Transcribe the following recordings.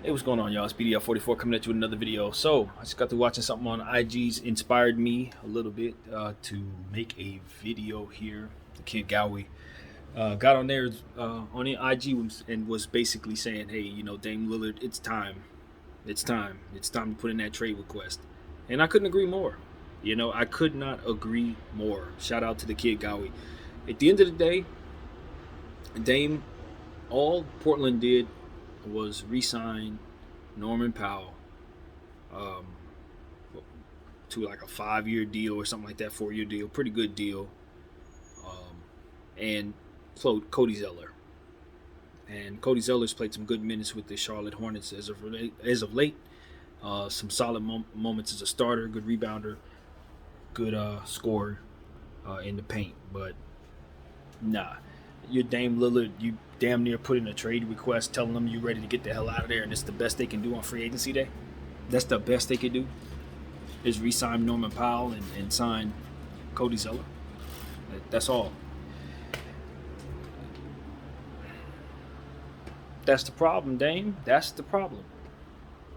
Hey, what's going on, y'all? It's BDL44 coming at you with another video. So, I just got to watching something on IG's inspired me a little bit to make a video here. The kid Gowie got on there on the IG and was basically saying, hey, Dame Lillard, it's time. It's time. It's time to put in that trade request. And I couldn't agree more. I could not agree more. Shout out to the kid Gowie. At the end of the day, Dame, all Portland did was re-sign Norman Powell um, to like a 5-year deal or something like that, 4-year deal, pretty good deal, and Cody Zeller. And Cody Zeller's played some good minutes with the Charlotte Hornets as of late. Some solid moments as a starter, good rebounder, good scorer in the paint. But nah, you're Dame Lillard. You damn near put in a trade request telling them you're ready to get the hell out of there, and it's the best they can do on free agency day. That's the best they could do is re-sign Norman Powell and sign Cody Zeller. That's all. That's the problem, Dame. That's the problem.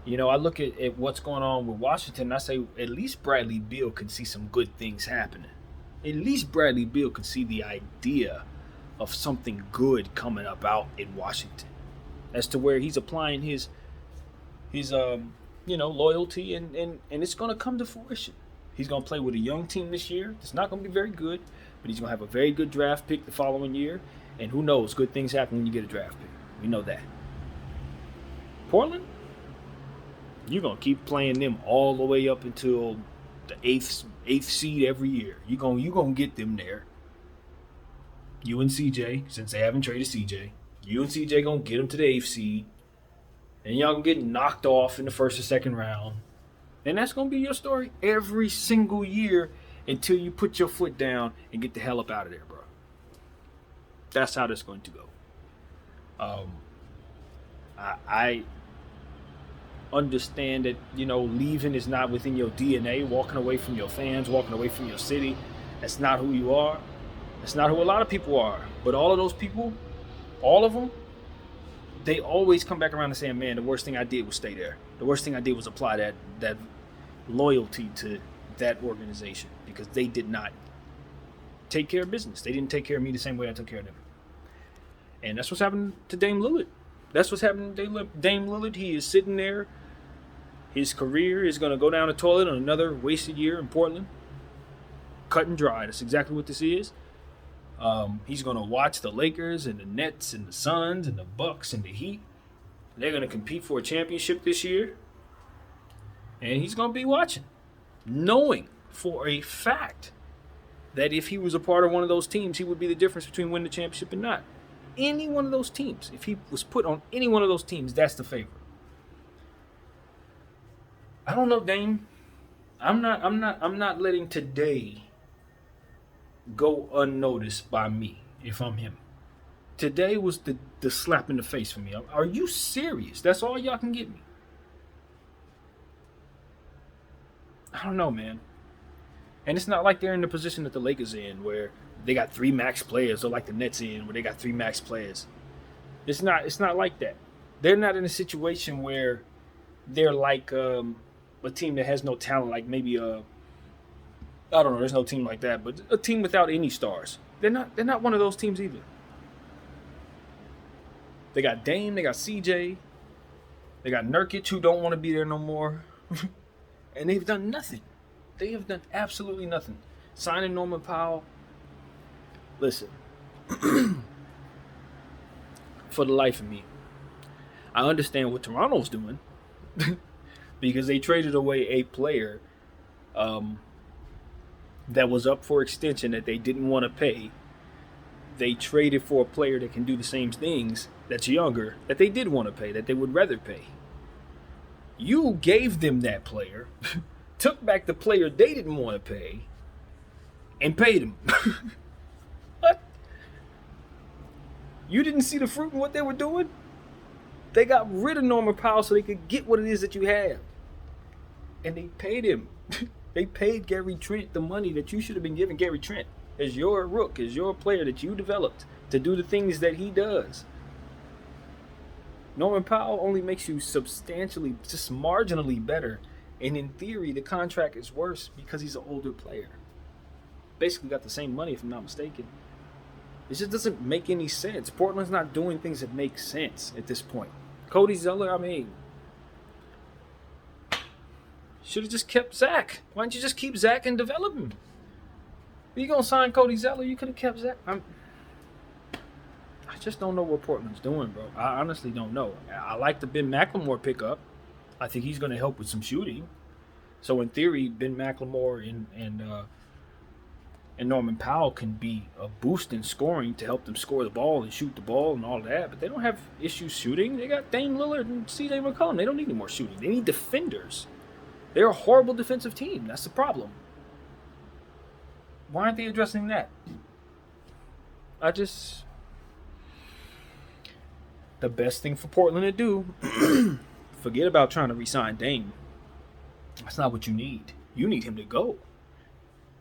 I look at what's going on with Washington, and I say at least Bradley Beal can see some good things happening. At least Bradley Beal can see the idea of something good coming up out in Washington, as to where he's applying his loyalty and it's going to come to fruition. He's going to play with a young team this year. It's not going to be very good, but he's going to have a very good draft pick the following year. And who knows, good things happen when you get a draft pick. We know that. Portland, you're going to keep playing them all the way up until the eighth seed every year. You're going to get them there. You and CJ, since they haven't traded CJ, you and CJ going to get them to the 8th seed. And y'all going to get knocked off in the first or second round. And that's going to be your story every single year until you put your foot down and get the hell up out of there, bro. That's how that's going to go. I understand that, leaving is not within your DNA, walking away from your fans, walking away from your city. That's not who you are. That's not who a lot of people are. But all of those people, all of them, they always come back around and saying, man, the worst thing I did was stay there. The worst thing I did was apply that loyalty to that organization because they did not take care of business. They didn't take care of me the same way I took care of them. And that's what's happening to Dame Lillard. That's what's happening to Dame Lillard. He is sitting there. His career is going to go down the toilet on another wasted year in Portland. Cut and dry. That's exactly what this is. He's going to watch the Lakers and the Nets and the Suns and the Bucks and the Heat. They're going to compete for a championship this year. And he's going to be watching, knowing for a fact that if he was a part of one of those teams, he would be the difference between winning the championship and not. Any one of those teams, if he was put on any one of those teams, that's the favorite. I don't know, Dame. I'm not letting today go unnoticed by me if I'm him. Today was the slap in the face for me. Are you serious? That's all y'all can get me. I don't know, man. And it's not like they're in the position that the Lakers are in where they got 3 max players, or like the Nets in where they got 3 max players. It's not like that. They're not in a situation where they're like a team that has no talent, like maybe I don't know, there's no team like that, but a team without any stars. They're not one of those teams either. They got Dame, they got CJ, they got Nurkic, who don't want to be there no more. And they've done nothing. They have done absolutely nothing. Signing Norman Powell. Listen, for the life of me, I understand what Toronto's doing because they traded away a player that was up for extension that they didn't want to pay. They traded for a player that can do the same things, that's younger, that they did want to pay, that they would rather pay. You gave them that player, took back the player they didn't want to pay, and paid him. What? You didn't see the fruit in what they were doing? They got rid of Norman Powell so they could get what it is that you have. And they paid him. They paid Gary Trent the money that you should have been giving Gary Trent as your rook, as your player that you developed to do the things that he does. Norman Powell only makes you substantially, just marginally better. And in theory, the contract is worse because he's an older player. Basically got the same money, if I'm not mistaken. It just doesn't make any sense. Portland's not doing things that make sense at this point. Cody Zeller, I mean, should have just kept Zach. Why don't you just keep Zach and develop him? If you're going to sign Cody Zeller, you could have kept Zach. I just don't know what Portland's doing, bro. I honestly don't know. I like the Ben McLemore pickup. I think he's going to help with some shooting. So in theory, Ben McLemore and Norman Powell can be a boost in scoring to help them score the ball and shoot the ball and all that. But they don't have issues shooting. They got Dame Lillard and C.J. McCollum. They don't need any more shooting. They need defenders. They're a horrible defensive team. That's the problem. Why aren't they addressing that? The best thing for Portland to do, forget about trying to re-sign Dame. That's not what you need. You need him to go.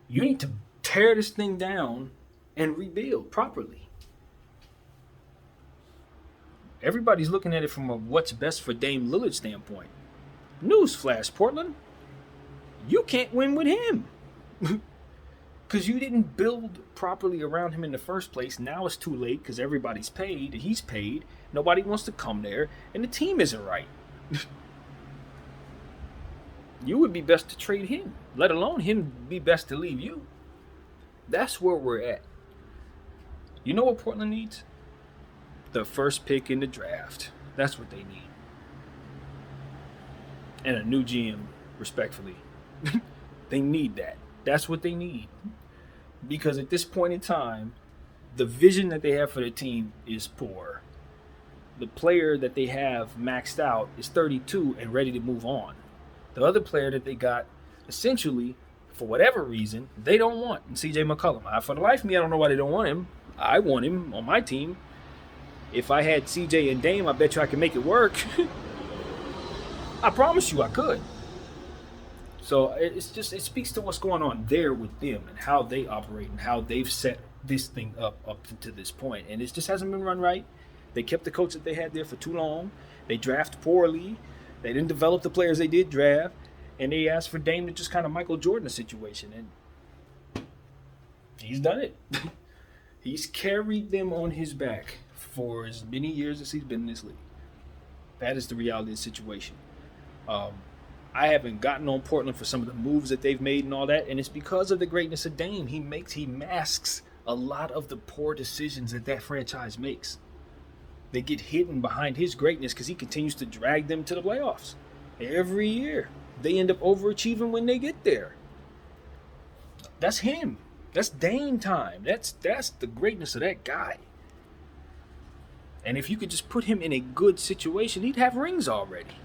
You need to tear this thing down and rebuild properly. Everybody's looking at it from a what's best for Dame Lillard standpoint. Newsflash, Portland. You can't win with him. Because you didn't build properly around him in the first place. Now it's too late because everybody's paid. He's paid. Nobody wants to come there. And the team isn't right. You would be best to trade him. Let alone him be best to leave you. That's where we're at. You know what Portland needs? The first pick in the draft. That's what they need. And a new GM, respectfully. They need that. That's what they need. Because at this point in time, the vision that they have for the team is poor. The player that they have maxed out is 32 and ready to move on. The other player that they got, essentially, for whatever reason, they don't want. And C.J. McCollum. For the life of me, I don't know why they don't want him. I want him on my team. If I had C.J. and Dame, I bet you I could make it work. I promise you I could. So it speaks to what's going on there with them and how they operate and how they've set this thing up to this point. And it just hasn't been run right. They kept the coach that they had there for too long. They draft poorly. They didn't develop the players they did draft. And they asked for Dame to just kind of Michael Jordan the situation. And he's done it. He's carried them on his back for as many years as he's been in this league. That is the reality of the situation. I haven't gotten on Portland for some of the moves that they've made and all that, and it's because of the greatness of Dame. He masks a lot of the poor decisions that franchise makes. They get hidden behind his greatness because he continues to drag them to the playoffs. Every year, they end up overachieving when they get there. That's him. That's Dame time. That's the greatness of that guy. And if you could just put him in a good situation, he'd have rings already.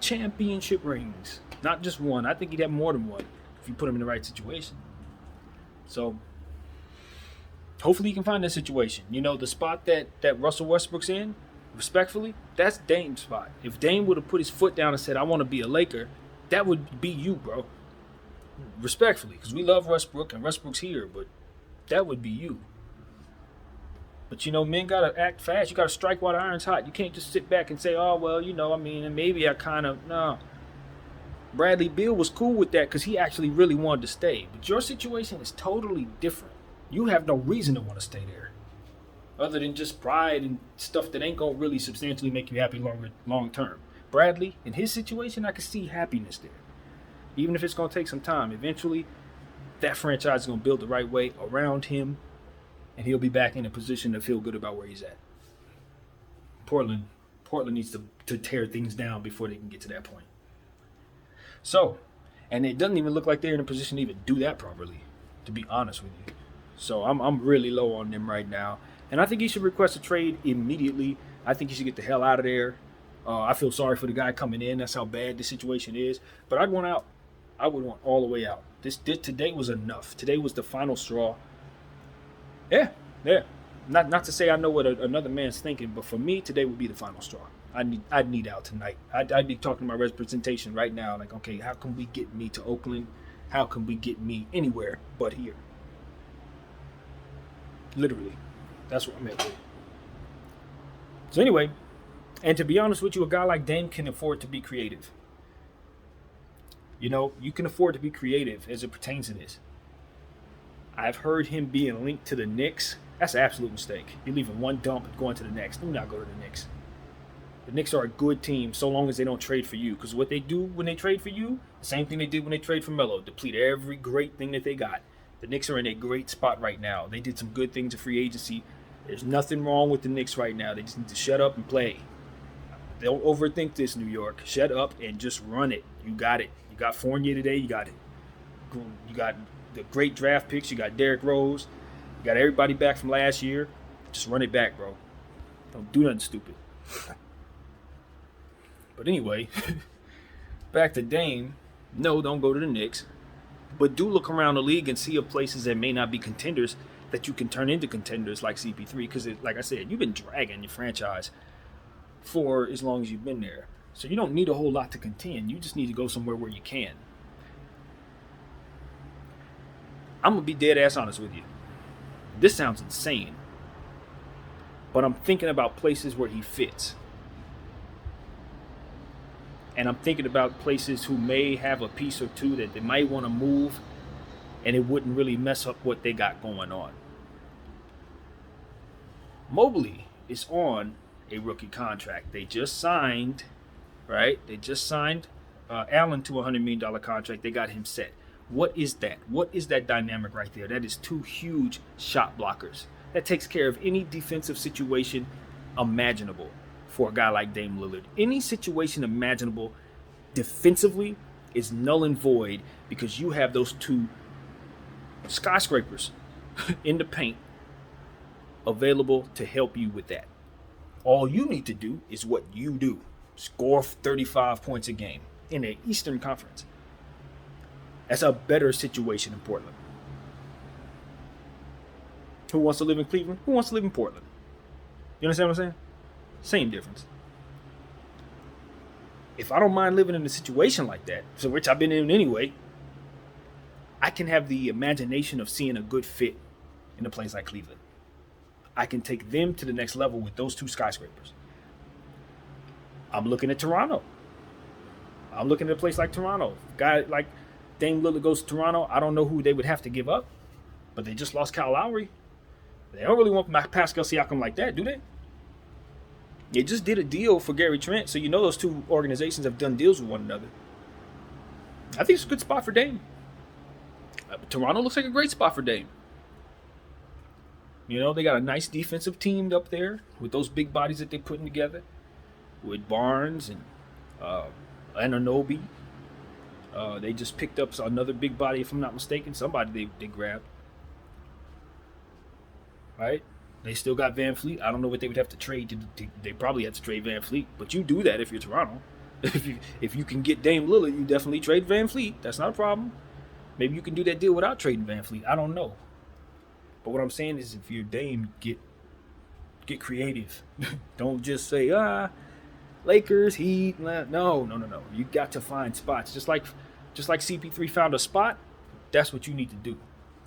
Championship rings. Not just one. I think he'd have more than one if you put him in the right situation. So, hopefully he can find that situation. You know, the spot that Russell Westbrook's in, respectfully, that's Dame's spot. If Dame would have put his foot down and said, I want to be a Laker, that would be you, bro. Respectfully, because we love Westbrook and Westbrook's here, but that would be you. But, you know, men got to act fast. You got to strike while the iron's hot. You can't just sit back and say, oh, well, you know, I mean, and maybe I kind of, no. Bradley Beal was cool with that because he actually really wanted to stay. But your situation is totally different. You have no reason to want to stay there. Other than just pride and stuff that ain't going to really substantially make you happy long term. Bradley, in his situation, I can see happiness there. Even if it's going to take some time. Eventually, that franchise is going to build the right way around him. And he'll be back in a position to feel good about where he's at. Portland needs to tear things down before they can get to that point. So, and it doesn't even look like they're in a position to even do that properly, to be honest with you. So I'm really low on them right now. And I think he should request a trade immediately. I think he should get the hell out of there. I feel sorry for the guy coming in. That's how bad the situation is. But I'd want out. I would want all the way out. Today was enough. Today was the final straw. Yeah. Not to say I know what another man's thinking, but for me, today would be the final straw. I'd need out tonight. I'd be talking to my representation right now, like, okay, how can we get me to Oakland? How can we get me anywhere but here? Literally. That's what I'm at with. So anyway, And to be honest with you, a guy like Dame can afford to be creative. You know, you can afford to be creative as it pertains to this. I've heard him being linked to the Knicks. That's an absolute mistake. You're leaving one dump and going to the next. Do not go to the Knicks. The Knicks are a good team so long as they don't trade for you. Because what they do when they trade for you, the same thing they did when they trade for Melo, deplete every great thing that they got. The Knicks are in a great spot right now. They did some good things in free agency. There's nothing wrong with the Knicks right now. They just need to shut up and play. Don't overthink this, New York. Shut up and just run it. You got it. You got Fournier today. You got it. You got the great draft picks. You got Derrick Rose. You got everybody back from last year. Just run it back, bro. Don't do nothing stupid. But anyway, back to Dame. No, don't go to the Knicks. But do look around the league and see of places that may not be contenders that you can turn into contenders like CP3. Because, like I said, you've been dragging your franchise for as long as you've been there. So you don't need a whole lot to contend. You just need to go somewhere where you can. I'm going to be dead ass honest with you. This sounds insane. But I'm thinking about places where he fits. And I'm thinking about places who may have a piece or two that they might want to move, and it wouldn't really mess up what they got going on. Mobley is on a rookie contract. They just signed, right? They just signed Allen to a $100 million contract. They got him set. What is that? What is that dynamic right there? That is two huge shot blockers. That takes care of any defensive situation imaginable for a guy like Dame Lillard. Any situation imaginable defensively is null and void because you have those two skyscrapers in the paint available to help you with that. All you need to do is what you do. Score 35 points a game in the Eastern Conference. That's a better situation in Portland. Who wants to live in Cleveland? Who wants to live in Portland? You understand what I'm saying? Same difference. If I don't mind living in a situation like that, so which I've been in anyway, I can have the imagination of seeing a good fit in a place like Cleveland. I can take them to the next level with those two skyscrapers. I'm looking at Toronto. I'm looking at a place like Toronto. Guy like Dame Lillard goes to Toronto. I don't know who they would have to give up, but they just lost Kyle Lowry. They don't really want Pascal Siakam like that, do they? They just did a deal for Gary Trent, so you know those two organizations have done deals with one another. I think it's a good spot for Dame. Toronto looks like a great spot for Dame. You know, they got a nice defensive team up there with those big bodies that they're putting together with Barnes and Anunoby. They just picked up another big body, if I'm not mistaken. Somebody they grabbed. Right? They still got Van Fleet. I don't know what they would have to trade. They probably have to trade Van Fleet. But you do that if you're Toronto. If you can get Dame Lillard, you definitely trade Van Fleet. That's not a problem. Maybe you can do that deal without trading Van Fleet. I don't know. But what I'm saying is if you're Dame, get creative. Don't just say, Lakers, Heat. No. You got to find spots. Just like CP3 found a spot, that's what you need to do.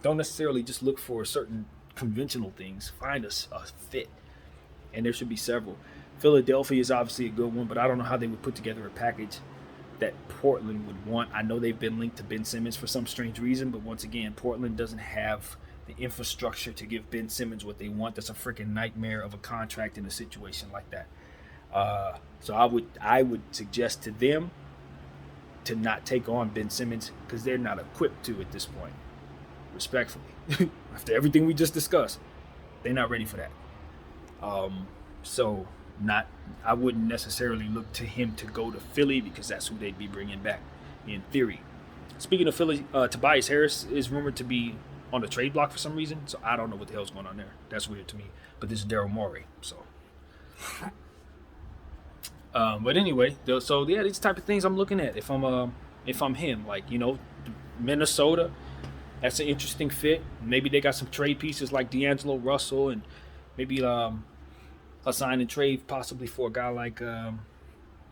Don't necessarily just look for certain conventional things. Find a fit. And there should be several. Philadelphia is obviously a good one, but I don't know how they would put together a package that Portland would want. I know they've been linked to Ben Simmons for some strange reason, but once again, Portland doesn't have the infrastructure to give Ben Simmons what they want. That's a freaking nightmare of a contract in a situation like that. So I would suggest to them to not take on Ben Simmons because they're not equipped to at this point. Respectfully. After everything we just discussed, they're not ready for that. I wouldn't necessarily look to him to go to Philly because that's who they'd be bringing back in theory. Speaking of Philly, Tobias Harris is rumored to be on the trade block for some reason, so I don't know what the hell's going on there. That's weird to me. But this is Daryl Morey, so. But anyway, so yeah, these type of things I'm looking at if I'm him, like, you know, Minnesota. That's an interesting fit. Maybe they got some trade pieces like D'Angelo Russell and maybe a sign and trade possibly for a guy like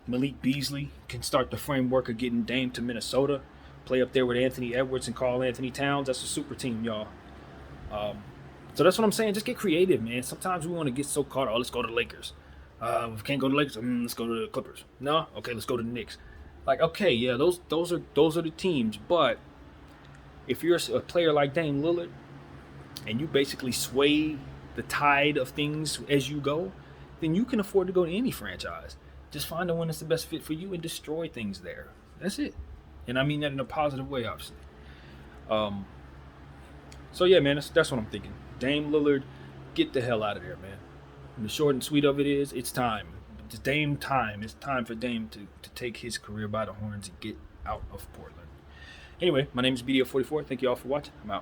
Malik Beasley. Can start the framework of getting Dame to Minnesota. Play up there with Anthony Edwards and Karl Anthony Towns. That's a super team, y'all. So that's what I'm saying. Just get creative, man. Sometimes we want to get so caught up. Oh, let's go to the Lakers. If we can't go to the Lakers, let's go to the Clippers. No, okay, let's go to the Knicks. Like, okay, yeah, those are the teams. But if you're a player like Dame Lillard and you basically sway the tide of things as you go, then you can afford to go to any franchise. Just find the one that's the best fit for you and destroy things there. That's it. And I mean that in a positive way, obviously. Um, so yeah, man, that's what I'm thinking. Dame Lillard, get the hell out of there, man. And the short and sweet of it is, it's time. It's Dame time. It's time for Dame to take his career by the horns and get out of Portland. Anyway, my name is BDO44. Thank you all for watching. I'm out.